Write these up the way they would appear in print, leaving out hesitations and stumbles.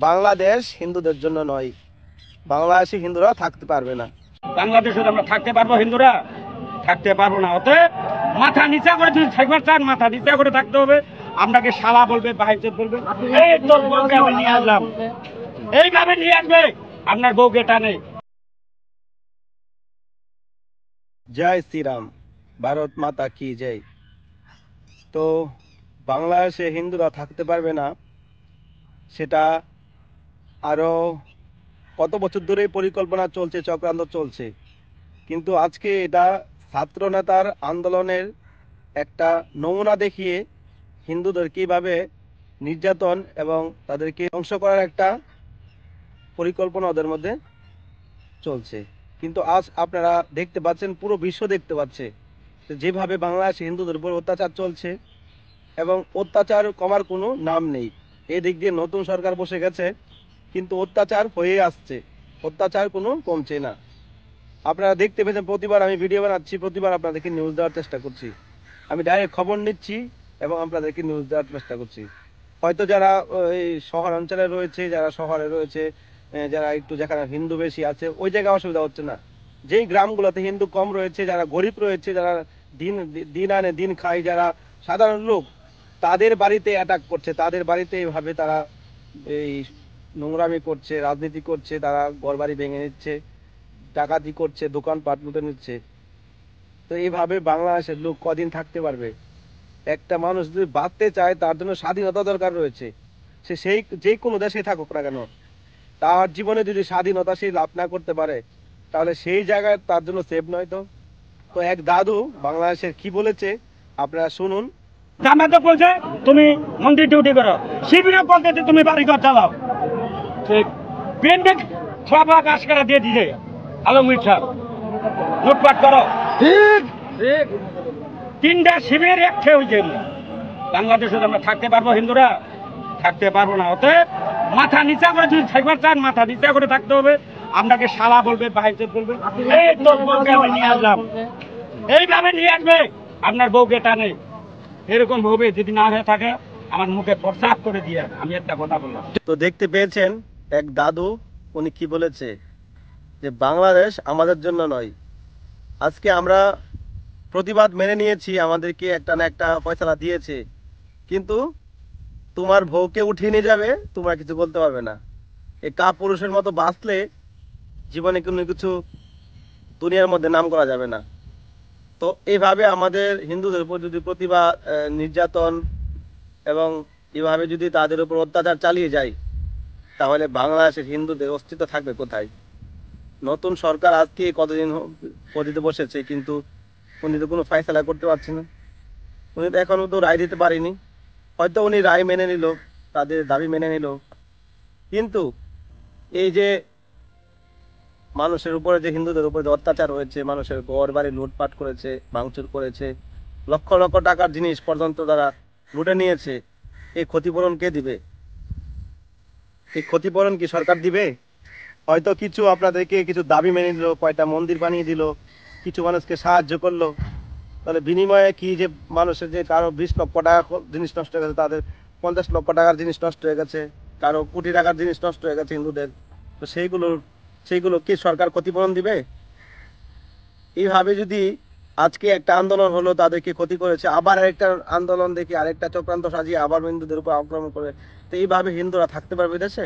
বাংলাদেশ হিন্দুদের জন্য নয়, বাংলাদেশি হিন্দুরা থাকতে পারবে না। বাংলাদেশে আমরা থাকতে পারবো, হিন্দুরা থাকতে পারবো না। অতএব মাথা নিচা করে যদি থাকবার চান, মাথা নিচা করে থাকতে হবে। আপনাকে শালা বলবে, ভাইচোদ বলবে, এই তোর বউকে আমি নিয়ে আসলাম, এইভাবে নিয়ে আসবে আপনার বউকে টানে। জয় শ্রীরাম, ভারত মাতা কি জয়। তো বাংলাদেশে হিন্দুরা থাকতে পারবে না, সেটা আরো কত বছর ধরেই পরিকল্পনা চলছে, চক্রান্ত চলছে। কিন্তু আজকে এটা ছাত্র নেতার আন্দোলনের একটা নমুনা দেখিয়ে হিন্দুদের কিভাবে নির্যাতন এবং তাদেরকে ধ্বংস করার একটা পরিকল্পনা ওদের মধ্যে চলছে। কিন্তু আজ আপনারা দেখতে পাচ্ছেন, পুরো বিশ্ব দেখতে পাচ্ছে যেভাবে বাংলাদেশে হিন্দুদের উপর অত্যাচার চলছে এবং অত্যাচার কমার কোনো নাম নেই। এই দিক দিয়ে নতুন সরকার বসে গেছে, কিন্তু অত্যাচার হয়ে আসছে, অত্যাচার কোনো কমছে না। আপনারা দেখতে পেয়েছেন, প্রতিবার আমি ভিডিও বানাচ্ছি, প্রতিবার আপনাদেরকে নিউজ দেওয়ার চেষ্টা করছি। আমি ডাইরেক্ট খবর নিচ্ছি এবং আপনাদেরকে নিউজ দেওয়ার চেষ্টা করছি। হয়তো যারা এই শহর অঞ্চলে রয়েছে, যারা শহরে রয়েছে, যারা একটু যেখানে হিন্দু বেশি আছে, ওই জায়গায় অসুবিধা হচ্ছে না। যেই গ্রামগুলোতে হিন্দু কম রয়েছে, যারা গরিব রয়েছে, যারা দিন দিন আনে দিন খায়, যারা সাধারণ লোক, তাদের বাড়িতে অ্যাটাক করছে, তাদের বাড়িতে এইভাবে তারা এই নোংরামি করছে, রাজনীতি করছে, তারা ঘরবাড়ি ভেঙে নিচ্ছে, ডাকাতি করছে, দোকানপাট লুটে নিচ্ছে। তো এইভাবে বাংলাদেশের লোক কদিন থাকতে পারবে? একটা মানুষ যদি বাঁচতে চায়, তার জন্য স্বাধীনতা দরকার রয়েছে। সে সেই যে কোনো দেশে থাকুক না কেন, তার জীবনে যদি স্বাধীনতা সে লাভ না করতে পারে, তাহলে সেই জায়গায় তার জন্য সেফ নয়। তো তো এক দাদু বাংলাদেশের কি বলেছে আপনারা শুনুন। জামাত বলছে তুমি মন্দির ডিউটি করো, শিবিরে বলতে তুমি বাড়িঘর চালাও। ঠিক বিএনপি সব কাজ করা দিয়ে দিছে আলমগীর সাহেব, লুটপাট করো। ঠিক ঠিক, তিনটা শিবির একঠে হয়েছে। বাংলাদেশে আমরা থাকতে পারবো, হিন্দুরা থাকতে পারবো না। অতএব মাথা নিচা করে যদি থাকবার চান, মাথা নিচা করে থাকতে হবে। আপনাকে শালা বলবে, ভাইচোদ বলবে, এই তোর বউকে আমি নিয়ে আসলাম, এইভাবে নিয়ে আসবে আপনার বউকে টানে। এরকম হবে যদি না হয়ে থাকে, আমার মুখে প্রসাদ করে দিয়ে আমি একটা কথা বললাম। তো দেখতে পেয়েছেন এক দাদু, উনি কি বলেছে, যে বাংলাদেশ আমাদের জন্য নয়। আজকে আমরা প্রতিবাদ মেনে নিয়েছি, আমাদেরকে একটা না একটা ফয়সালা দিয়েছে, কিন্তু তোমার বউকে উঠিয়ে নিয়ে যাবে, তোমরা কিছু বলতে পারবে না। এই কাপুরুষের মতো বাঁচলে জীবনে কোনো কিছু দুনিয়ার মধ্যে নাম করা যাবে না। তো এইভাবে আমাদের হিন্দুদের উপর যদি প্রতিবাদ, নির্যাতন এবং এভাবে যদি তাদের উপর অত্যাচার চালিয়ে যায়, তাহলে বাংলাদেশের হিন্দুদের অস্তিত্ব থাকবে কোথায়? নতুন সরকার আজকে কতদিন পদিতে বসেছে, কিন্তু উনি তো কোনো ফয়সালা করতে পারছে না। উনি তো এখনো তো রায় দিতে পারেনি। হয়তো উনি রায় মেনে নিল, তাদের দাবি মেনে নিল, কিন্তু এই যে মানুষের উপরে, যে হিন্দুদের উপরে যে অত্যাচার হয়েছে, মানুষের ঘর বাড়ি লুটপাট করেছে, ভাঙচুর করেছে, লক্ষ লক্ষ টাকার জিনিস পর্যন্ত তারা লুটে নিয়েছে, এই ক্ষতিপূরণ কে দিবে? এই ক্ষতিপূরণ কি সরকার দিবে? হয়তো কিছু আপনাদেরকে কিছু দাবি মেনে নিল, কয়টা মন্দির বানিয়ে দিল, কিছু মানুষকে সাহায্য করলো, তাহলে বিনিময়ে কি, যে মানুষের যে কারো 20 লক্ষ টাকা জিনিস নষ্ট হয়ে গেছে, তাদের 50 লক্ষ টাকার জিনিস নষ্ট হয়ে গেছে, কারো কোটি টাকার জিনিস নষ্ট হয়ে গেছে হিন্দুদের, তো সেইগুলো কি সরকার ক্ষতিপূরণ দিবে? এইভাবে যদি আজকে একটা আন্দোলন হলো, তাদেরকে ক্ষতি করেছে, আবার আরেকটা আন্দোলন দেখি, আরেকটা চক্রান্ত সাজিয়ে আবার হিন্দুদের উপর আক্রমণ করে, তো এইভাবে হিন্দুরা থাকতে পারবে দেশে?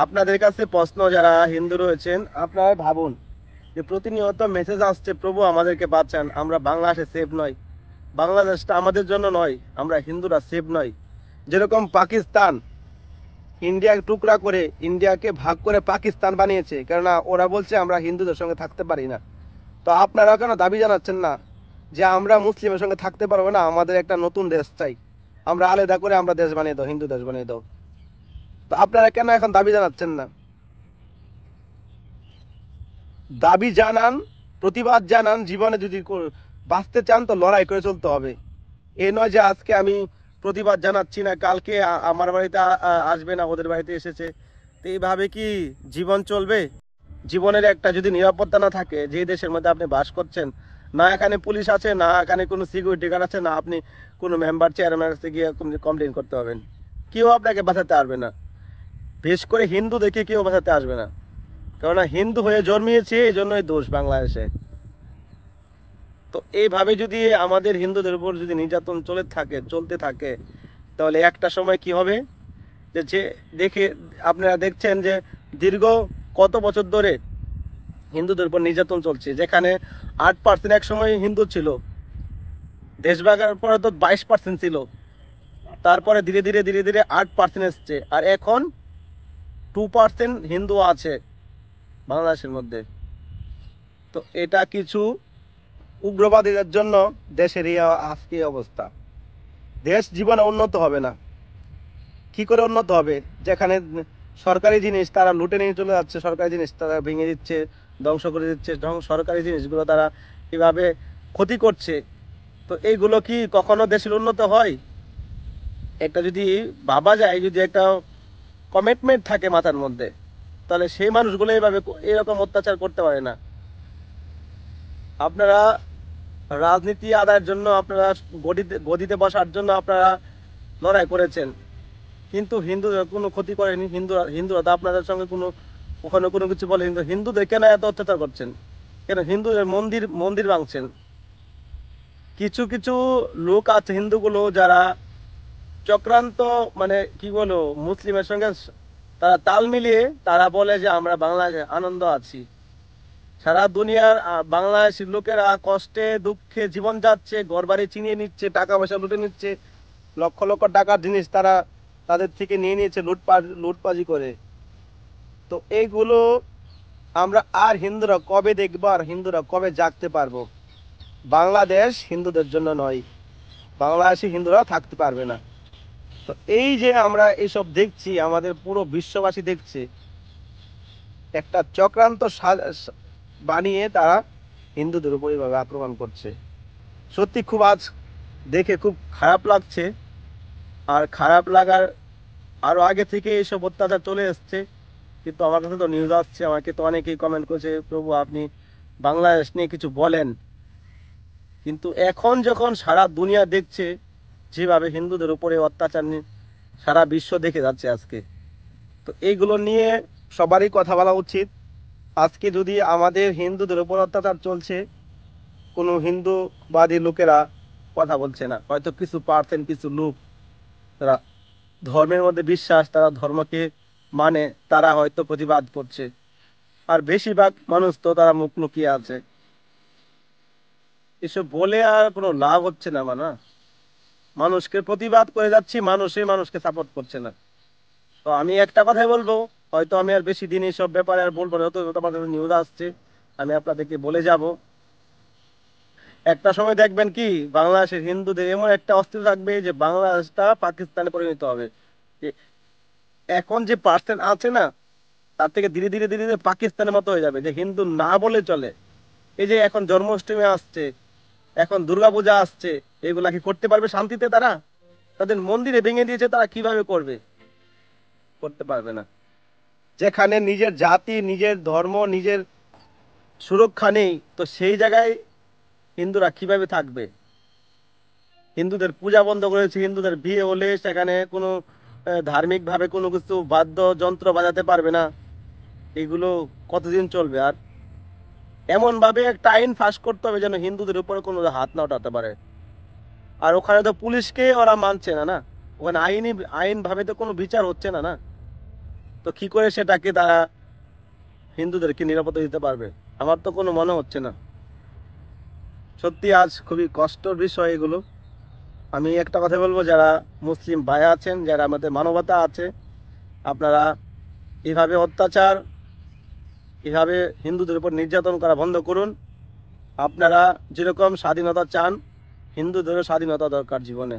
আপনাদের কাছে প্রশ্ন, যারা হিন্দু রয়েছেন, আপনারা ভাবুন যে প্রতিনিয়ত মেসেজ আসছে, প্রভু আমাদেরকে বাঁচান, আমরা বাংলাদেশে সেফ নয়, বাংলাদেশটা আমাদের জন্য নয়, আমরা হিন্দুরা সেফ নয়। যেরকম পাকিস্তান ইন্ডিয়াকে টুকরা করে, ইন্ডিয়াকে ভাগ করে পাকিস্তান বানিয়েছে, কেননা ওরা বলছে আমরা হিন্দুদের সঙ্গে থাকতে পারি না। তো আপনারা কেন দাবি জানাচ্ছেন না যে আমরা মুসলিমের সঙ্গে থাকতে পারবো না, আমাদের একটা নতুন দেশ চাই, আমরা আলাদা করে আমরা দেশ বানিয়ে দাও, হিন্দু দেশ বানিয়ে দাও? তো আপনারা কেন এখন দাবি জানাচ্ছেন না? দাবি জানান, প্রতিবাদ জানান। জীবনে যদি বাঁচতে চান, তো লড়াই করে চলতে হবে। এ নয় যে আজকে আমি প্রতিবাদ জানাচ্ছি না, কালকে আমার বাড়িতে আসবে না, ওদের বাড়িতে এসেছে। তো এইভাবে কি জীবন চলবে? জীবনের একটা যদি নিরাপত্তা না থাকে, যে দেশের মধ্যে আপনি বাস করছেন, না এখানে পুলিশ আছে, না এখানে কোনো সিকিউরিটি গার্ড আছে, না আপনি কোনো মেম্বার চেয়ারম্যানের কাছে গিয়ে কমপ্লেন করতে হবেন, কেউ আপনাকে বাঁচাতে পারবে না। বেশ করে হিন্দু দেখে কেউ বাঁচাতে আসবে না, কেননা হিন্দু হয়ে জন্মিয়েছে, এই জন্যই দোষ বাংলাদেশে। তো এইভাবে যদি আমাদের হিন্দুদের উপর যদি নির্যাতন চলতে থাকে, তাহলে একটা সময় কি হবে, যে যে দেখে আপনারা দেখছেন যে দীর্ঘ কত বছর ধরে হিন্দুদের উপর নির্যাতন চলছে, যেখানে 8% এক সময় হিন্দু ছিল, দেশ ভাগের পরে তো 22% ছিল, তারপরে ধীরে ধীরে ধীরে ধীরে 8% এসছে, আর এখন 2% হিন্দু আছে বাংলাদেশের মধ্যে। তো এটা কিছু উগ্রবাদীদের জন্য দেশের এই আজকে অবস্থা। দেশ জীবনে উন্নত হবে না। কি করে উন্নত হবে, যেখানে সরকারি জিনিস তারা লুটে নিয়ে চলে যাচ্ছে, সরকারি জিনিস তারা ভেঙে দিচ্ছে, ধ্বংস করে দিচ্ছে, সরকারি জিনিসগুলো তারা কিভাবে ক্ষতি করছে। তো এইগুলো কি কখনো দেশের উন্নত হয়? একটা যদি ভাবা যায়, যদি একটা কমিটমেন্ট থাকে মাথার মধ্যে, তাহলে সেই মানুষগুলো এইভাবে এরকম অত্যাচার করতে পারে না। আপনারা রাজনীতি আদায়ের জন্য, আপনারা গদিতে বসার জন্য আপনারা লড়াই করেছেন, কিন্তু হিন্দুরা কোনো ক্ষতি করেনি। হিন্দুরা তো আপনাদের সঙ্গে কখনো কোনো কিছু বলেনি। তো হিন্দুদের কেন এত অত্যাচার করছেন? কেন হিন্দুদের মন্দির মন্দির ভাঙছেন? কিছু কিছু লোক আছে হিন্দুগুলো, যারা চক্রান্ত, মানে কি বলো, মুসলিমের সঙ্গে তারা তাল মিলিয়ে তারা বলে যে আমরা বাংলাদেশে আনন্দ আছি। সারা দুনিয়ার বাংলাদেশের লোকেরা কষ্টে দুঃখে জীবন যাচ্ছে, ঘরবাড়ি ছিনিয়ে নিচ্ছে, টাকা পয়সা লুটে নিচ্ছে, লক্ষ লক্ষ টাকার জিনিস তারা তাদের থেকে নিয়ে নিয়েছে লুটপাজি করে। তো এইগুলো আমরা আর হিন্দুরা কবে দেখবো, আর হিন্দুরা কবে জাগতে পারবো? বাংলাদেশ হিন্দুদের জন্য নয়, বাংলাদেশি হিন্দুরা থাকতে পারবে না। তো এই যে আমরা এইসব দেখছি, আমাদের পুরো বিশ্ববাসী দেখছে, একটা চক্রান্ত বানিয়ে তারা হিন্দুদের উপর এইভাবে আক্রমণ করছে। সত্যি খুব আজ দেখে খুব খারাপ লাগছে। আর খারাপ লাগার আরো আগে থেকে এইসব অত্যাচার চলে এসছে, কিন্তু আমার কাছে তো নিউজ আসছে, আমাকে তো অনেকেই কমেন্ট করেছে, প্রভু আপনি বাংলাদেশ নিয়ে কিছু বলেন। কিন্তু এখন যখন সারা দুনিয়া দেখছে যেভাবে হিন্দুদের উপরে অত্যাচার সারা বিশ্ব দেখে যাচ্ছে আজকে, তো এইগুলো নিয়ে সবারই কথা বলা উচিত। আজকে যদি আমাদের হিন্দুদের উপর অত্যাচার চলছে, কোনো হিন্দুবাদী লোকেরা কথা বলছে না, হয়তো কিছু পার্সেন্ট কিছু লোক, তারা ধর্মের মধ্যে বিশ্বাস, তারা ধর্মকে মানে, তারা হয়তো প্রতিবাদ করছে। আর বেশিরভাগ মানুষ তো তারা মুখ লুকিয়ে আছে। এসব বলে আর কোনো লাভ হচ্ছে না, না। মানুষকে প্রতিবাদ করে যাচ্ছি, মানুষকে সাপোর্ট করছে না। তো আমি একটা কথাই বলবো, হয়তো আমি আর বেশি দিন এইসব ব্যাপারে আর বলবো না, হয়তো তোমার কাছে নিউজ আসছে, আমি আপনাদেরকে বলে যাব। একটা সময় দেখবেন কি, বাংলাদেশের হিন্দুদের এমন একটা অস্তিত্ব থাকবে যে বাংলাদেশটা পাকিস্তানে পরিণত হবে। যে এখন যে পার্সেন্ট আছে না, তার থেকে ধীরে ধীরে ধীরে ধীরে পাকিস্তানের মতো হয়ে যাবে, যে হিন্দু না বলে চলে। এই যে এখন জন্মাষ্টমী আসছে, এখন দুর্গাপূজা আসছে, এগুলা কি করতে পারবে শান্তিতে? তারা তাদের মন্দিরে ভেঙে দিয়েছে, তারা কিভাবে করবে? করতে পারবে না। যেখানে নিজের জাতি, নিজের ধর্ম, নিজের সুরক্ষা নেই, তো সেই জায়গায় হিন্দুরা কিভাবে থাকবে? হিন্দুদের পূজা বন্ধ করেছে, হিন্দুদের বিয়ে হলে সেখানে কোনো ধার্মিক ভাবে কোনো কিছু বাদ্যযন্ত্র বাজাতে পারবে না। এগুলো কতদিন চলবে? আর এমন ভাবে একটা আইন পাস করতে হবে যেন হিন্দুদের উপরে কোনো হাত না উঠাতে পারে। আর ওখানে তো পুলিশকে ওরা মানছে না, না। ওখানে আইন ভাবে তো কোনো বিচার হচ্ছে না, না। তো কি করে সেটাকে তারা হিন্দুদেরকে নিরাপত্তা দিতে পারবে? আমার তো কোনো মনে হচ্ছে না। সত্যি আজ খুবই কষ্টের বিষয় এগুলো। আমি একটা কথা বলবো, যারা মুসলিম ভাই আছেন, যারা আমাদের মানবতা আছে, আপনারা এভাবে অত্যাচার, এভাবে হিন্দুদের উপর নির্যাতন করা বন্ধ করুন। আপনারা যেরকম স্বাধীনতা চান, হিন্দুদেরও স্বাধীনতা দরকার জীবনে।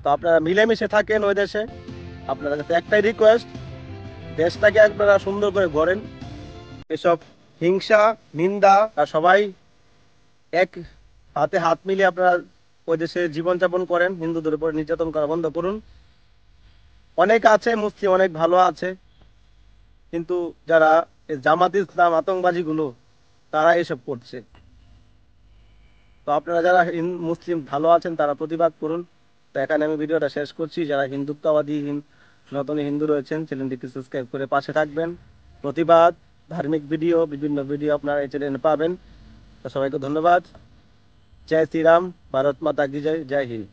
তো আপনারা মিলেমিশে থাকেন ওই দেশে। আপনারা কাছে একটাই রিকোয়েস্ট, দেশটাকে আপনারা সুন্দর করে গড়েন। এসব হিংসা, নিন্দা, আর সবাই এক হাতে হাত মিলিয়ে আপনারা ওই দেশে জীবনযাপন করেন। হিন্দুদের উপর নির্যাতন করা বন্ধ করুন। অনেক আছে মুসলিম, অনেক ভালো আছে, কিন্তু যারা জামাত ইসলাম আতঙ্কবাদী গুলো, তারা এসব করছে। তো আপনারা যারা মুসলিম ভালো আছেন, তারা প্রতিবাদ করুন। তো এখানে আমি ভিডিওটা শেষ করছি। যারা হিন্দুত্ববাদী নতুন হিন্দু রয়েছেন চ্যানেলটিকে সাবস্ক্রাইব করে পাশে থাকবেন। প্রতিবাদ, ধার্মিক ভিডিও, বিভিন্ন ভিডিও আপনারা এই চ্যানেলে পাবেন। তো সবাইকে ধন্যবাদ। জয় শ্রীরাম, ভারত মাতা কি জয়, জয় হিন্দ।